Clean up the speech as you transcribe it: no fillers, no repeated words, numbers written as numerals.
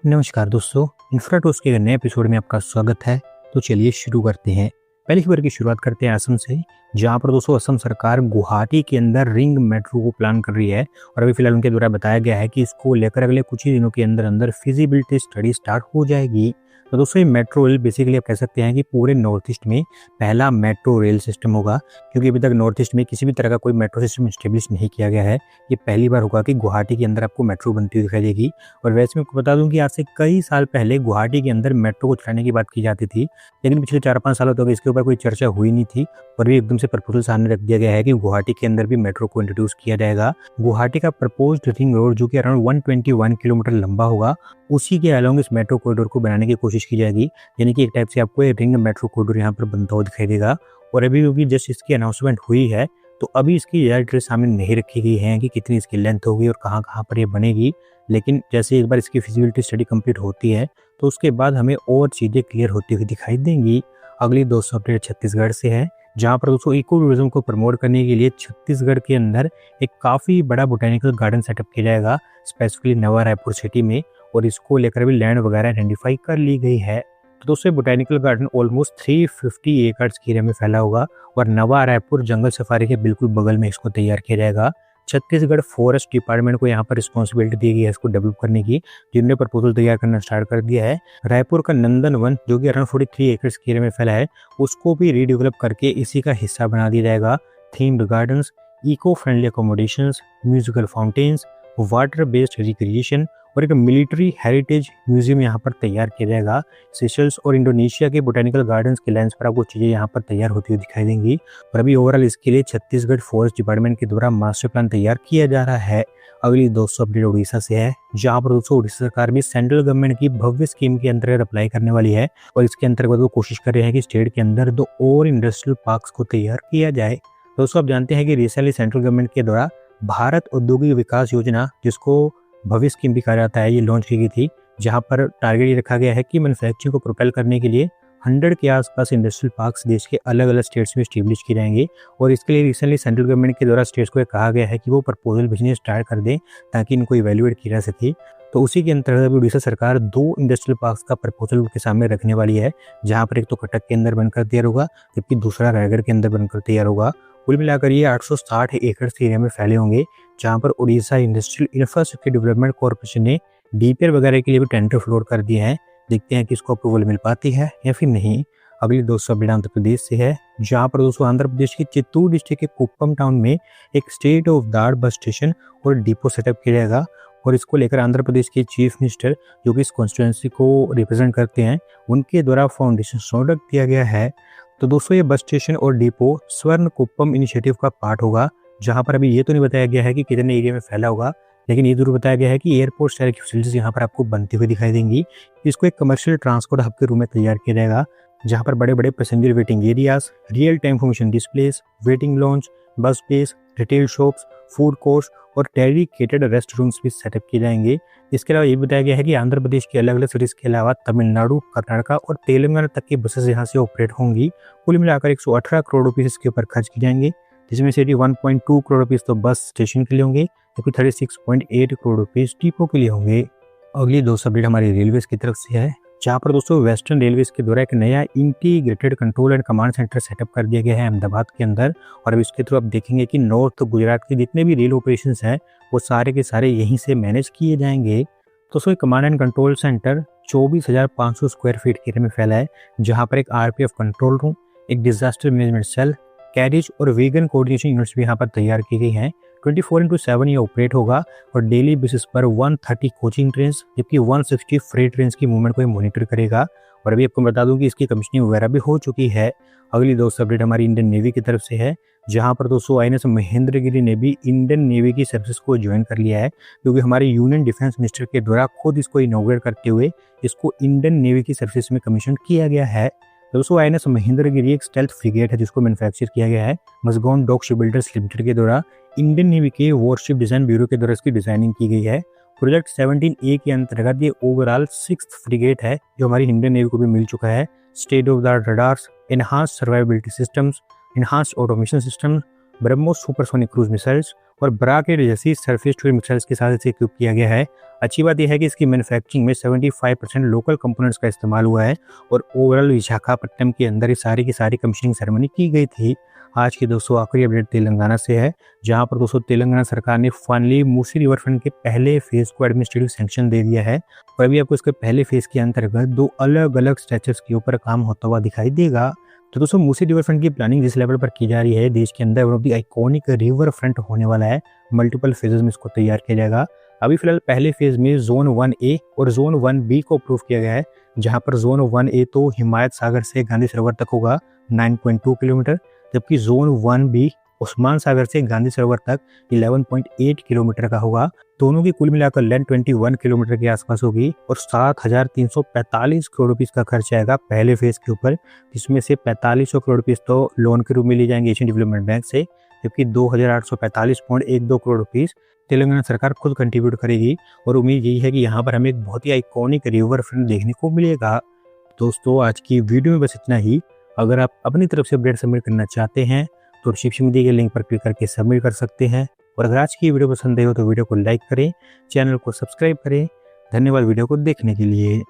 नमस्कार दोस्तों, इंफ्राटॉस के नए एपिसोड में आपका स्वागत है। तो चलिए शुरू करते हैं। पहली खबर की शुरुआत करते हैं असम से, जहां पर दोस्तों असम सरकार गुवाहाटी के अंदर रिंग मेट्रो को प्लान कर रही है और अभी फिलहाल उनके द्वारा बताया गया है कि इसको लेकर अगले कुछ ही दिनों के अंदर अंदर फिजिबिलिटी स्टडी स्टार्ट हो जाएगी। तो दोस्तों ये मेट्रो रेल बेसिकली आप कह सकते हैं कि पूरे नॉर्थ ईस्ट में पहला मेट्रो रेल सिस्टम होगा, क्योंकि अभी तक नॉर्थ ईस्ट में किसी भी तरह का कोई मेट्रो सिस्टम स्टेब्लिश नहीं किया गया है। ये पहली बार होगा कि गुवाहाटी के अंदर आपको मेट्रो बनती हुई दिखाई देगी। और वैसे मैं आपको बता दूं कि आज से कई साल पहले गुवाहाटी के अंदर मेट्रो को चलाने की बात की जाती थी, लेकिन पिछले 4-5 सालों तक इसके ऊपर कोई चर्चा हुई नहीं थी। और भी एकदम से प्रपोजल सामने रख दिया गया है कि गुवाहाटी के अंदर भी मेट्रो को इंट्रोड्यूस किया जाएगा। गुवाहाटी का प्रपोज्ड रिंग रोड जो कि अराउंड 121 किलोमीटर लंबा होगा, उसी के अलोंग इस मेट्रो कॉरिडोर को बनाने की कोशिश की जाएगी। यानी कि एक टाइप से आपको एक रिंग मेट्रो कॉरिडोर यहाँ पर बनता हुआ दिखाई देगा। और अभी क्योंकि जस्ट इसकी अनाउंसमेंट हुई है, तो अभी इसकी रिजल्ट सामने नहीं रखी गई है कि कितनी इसकी लेंथ होगी और कहाँ पर ये बनेगी। लेकिन जैसे एक बार इसकी फिजिबिलिटी स्टडी कंप्लीट होती है, तो उसके बाद हमें और चीज़ें क्लियर होती हुई दिखाई देंगी। अगली दोस्तों अपडेट छत्तीसगढ़ से है, जहाँ पर दोस्तों इको टूरिज्म को प्रमोट करने के लिए छत्तीसगढ़ के अंदर एक काफ़ी बड़ा बोटेनिकल गार्डन सेटअप किया जाएगा, स्पेसिफिकली नवा रायपुर सिटी में। और इसको लेकर भी लैंड वगैरह आइडेंटिफाई कर ली गई है। तो दोस्तों बोटेनिकल गार्डन ऑलमोस्ट 350 एकड़ के एरिया में फैला होगा और नवा रायपुर जंगल सफारी के बिल्कुल बगल में इसको तैयार किया जाएगा। छत्तीसगढ़ फॉरेस्ट डिपार्टमेंट को यहाँ पर रिस्पॉन्सिबिलिटी दी गई है इसको डेवलप करने की, जिन्होंने प्रपोजल तैयार करना स्टार्ट कर दिया है। रायपुर का नंदन वन जो कि अराउंड 43 एकड़ के एरिया में फैला है, उसको भी रीडेवलप करके इसी का हिस्सा बना दिया जाएगा। Themed gardens, eco friendly accommodations, musical fountains, water based recreation और एक मिलिट्री हेरिटेज म्यूजियम यहाँ पर तैयार किया जाएगा। सेशल्स और इंडोनेशिया के बोटेनिकल गार्डन्स के लेंस पर आपको चीज़ें यहाँ पर तैयार होती हुई दिखाई देंगी। और अभी ओवरऑल इसके लिए छत्तीसगढ़ फॉरेस्ट डिपार्टमेंट के द्वारा मास्टर प्लान तैयार किया जा रहा है। अगली दोस्तों अपडेट उड़ीसा से है, जहाँ पर दोस्तों उड़ीसा सरकार भी सेंट्रल गवर्नमेंट की भव्य स्कीम के अंतर्गत अप्लाई करने वाली है। और इसके अंतर्गत वो कोशिश कर रहे हैं कि स्टेट के अंदर 2 और इंडस्ट्रियल पार्क्स को तैयार किया जाए। दोस्तों आप जानते हैं कि रिसेंटली सेंट्रल गवर्नमेंट के द्वारा भारत औद्योगिक विकास योजना, जिसको भव्य स्कीम भी कहा जाता है, ये लॉन्च की गई थी, जहां पर टारगेट ये रखा गया है कि मैन्युफैक्चरिंग को प्रोपेल करने के लिए 100 के आसपास इंडस्ट्रियल पार्क्स देश के अलग अलग स्टेट्स में स्टेब्लिश किए जाएंगे। और इसके लिए रिसेंटली सेंट्रल गवर्नमेंट के द्वारा स्टेट्स को कहा गया है कि वो प्रपोजल भेजने स्टार्ट कर दें ताकि इनको इवेल्युएट किया जा सके। तो उसी के अंतर्गत उड़ीसा सरकार 2 इंडस्ट्रियल पार्क्स का प्रपोजल उनके सामने रखने वाली है, जहाँ पर एक तो कटक के अंदर बनकर तैयार होगा, जबकि दूसरा रायगढ़ के अंदर बनकर तैयार होगा। कुल मिलाकर ये 860 एकड़ के एरिया में फैले होंगे, जहां पर Orissa industrial infrastructure development corporation ने डीपीआर वगैरह के लिए भी टेंडर फ्लोट कर दिए हैं। देखते हैं कि इसको अप्रूवल मिल पाती है या फिर नहीं। अगली दोस्तों अपडेट आंध्र प्रदेश से है, जहां पर दोस्तों आंध्र प्रदेश के चित्तूर डिस्ट्रिक्ट के कुप्पम टाउन में एक state of the art bus station और डिपो सेटअप किया जाएगा। और इसको लेकर आंध्र प्रदेश के चीफ मिनिस्टर, जो कि इस कॉन्स्टिट्यूएंसी को रिप्रेजेंट करते हैं, उनके द्वारा फाउंडेशन स्टोन रख दिया गया है। तो दोस्तों ये बस स्टेशन और डिपो स्वर्ण कुप्पम इनिशिएटिव का पार्ट होगा, जहां पर अभी ये तो नहीं बताया गया है कि कितने एरिया में फैला होगा, लेकिन ये जरूर बताया गया है कि एयरपोर्ट स्टाइल की फैसिलिटीज यहाँ पर आपको बनती हुई दिखाई देंगी। इसको एक कमर्शियल ट्रांसपोर्ट हब के रूप में तैयार किया जाएगा, जहाँ पर बड़े बड़े passenger waiting areas, real time information displays, waiting lounge, bus space, retail shops, food courts और डेडिकेटेड रेस्ट रूम्स भी सेटअप किए जाएंगे। इसके अलावा ये बताया गया है कि आंध्र प्रदेश के अलग अलग सिटीज के अलावा तमिलनाडु, कर्नाटका और तेलंगाना तक की बसेस यहाँ से ऑपरेट होंगी। कुल मिलाकर 118 करोड़ रुपीज इसके ऊपर खर्च किए जाएंगे, जिसमें से 1.2 करोड़ रुपीज तो बस स्टेशन के लिए होंगे, जबकि 36.8 करोड़ रुपीज डिपो के लिए होंगे। अगली दोस्तों अपडेट हमारी रेलवेज की तरफ से है, जहाँ पर दोस्तों वेस्टर्न रेलवेज के द्वारा एक नया integrated control and command centre setup कर दिया गया है अहमदाबाद के अंदर। और अब इसके थ्रू आप देखेंगे कि नॉर्थ गुजरात के जितने भी रेल ऑपरेशंस हैं, वो सारे के सारे यहीं से मैनेज किए जाएंगे। दोस्तों command and control centre 24,500 square feet के एरिया में फैला है, जहाँ पर एक आरपीएफ कंट्रोल रूम, एक डिजास्टर मैनेजमेंट सेल, कैरिज और वेगन कोऑर्डिनेशन यूनिट्स भी यहाँ पर तैयार की गई हैं। 24/7 ये ऑपरेट होगा और डेली बेसिस पर 130 कोचिंग ट्रेन, जबकि 160 फ्रेट ट्रेन की मूवमेंट को ये मॉनिटर करेगा। और अभी आपको बता दूं कि इसकी कमीशनिंग वगैरह भी हो चुकी है। अगली दोस्तों अपडेट हमारी इंडियन नेवी की तरफ से है, जहां पर दोस्तों आईएनएस महेंद्रगिरी ने भी इंडियन नेवी की सर्विस को ज्वाइन कर लिया है, क्योंकि हमारे यूनियन डिफेंस मिनिस्टर के द्वारा खुद इसको इनॉग्रेट करते हुए इसको इंडियन नेवी की सर्विस में कमीशन किया गया है। दोस्तों आईएनएस महेंद्रगिरी एक स्टेल्थ फ्रिगेट है, जिसको मैन्युफैक्चर किया गया है मजगौन डॉक शिपबिल्डर्स लिमिटेड के द्वारा। इंडियन नेवी के वॉरशिप डिजाइन ब्यूरो के द्वारा इसकी डिजाइनिंग की गई है। प्रोजेक्ट 17A के अंतर्गत ये ओवरऑल 6th फ्रिगेट है, जो हमारी इंडियन नेवी को भी मिल चुका है। State of the art radars, enhanced survivability systems, enhanced automation systems, BrahMos supersonic cruise missiles और ब्राकेट जैसी सरफेस टू मिसाइल्स के साथ इसे इक्विप किया गया है। अच्छी बात यह है कि इसकी मैन्युफैक्चरिंग में 75% लोकल कंपोनेंट्स का इस्तेमाल हुआ है और ओवरऑल विशाखापट्टनम के अंदर ये सारी की सारी कमीशनिंग सेरेमनी की गई थी। आज की दोस्तों आखिरी अपडेट तेलंगाना से है, जहां पर दोस्तों तेलंगाना सरकार ने फाइनली मूसी रिवर फ्रंट के पहले फेज को एडमिनिस्ट्रेटिव सैंक्शन दे दिया है और अभी आपको इसके पहले फेज के अंतर्गत 2 अलग अलग स्ट्रेचेस के ऊपर काम होता हुआ दिखाई देगा। तो दोस्तों मूसी रिवर फ्रंट की प्लानिंग जिस लेवल पर की जा रही है, देश के अंदर one of the iconic river front होने वाला है। मल्टीपल फेजेस में इसको तैयार किया जाएगा। अभी फिलहाल पहले फेज में जोन 1A और जोन 1B को अप्रूव किया गया है, जहां पर जोन 1A तो हिमायत सागर से गांधी सरोवर तक होगा 9.2 किलोमीटर, जबकि जोन 1B उस्मान सागर से गांधी सरोवर तक 11.8 किलोमीटर का होगा। दोनों की कुल मिलाकर लेंथ 21 किलोमीटर के आसपास होगी और 7,345 करोड़ रुपीस का खर्च आएगा पहले फेज के ऊपर, जिसमें से 4500 करोड़ रुपीस तो लोन के रूप में लिए जाएंगे एशियन डेवलपमेंट बैंक से, जबकि 2,845.12 करोड़ रुपीस तेलंगाना सरकार खुद कंट्रीब्यूट करेगी। और उम्मीद यही है कि यहाँ पर हमें एक बहुत ही आइकॉनिक रिवर फ्रंट देखने को मिलेगा। दोस्तों आज की वीडियो में बस इतना ही। अगर आप अपनी तरफ से अपडेट सबमिट करना चाहते हैं तो डिस्क्रिप्शन में दिए गए लिंक पर क्लिक करके सबमिट कर सकते हैं। और अगर आज की वीडियो पसंद आई हो तो वीडियो को लाइक करें, चैनल को सब्सक्राइब करें। धन्यवाद वीडियो को देखने के लिए।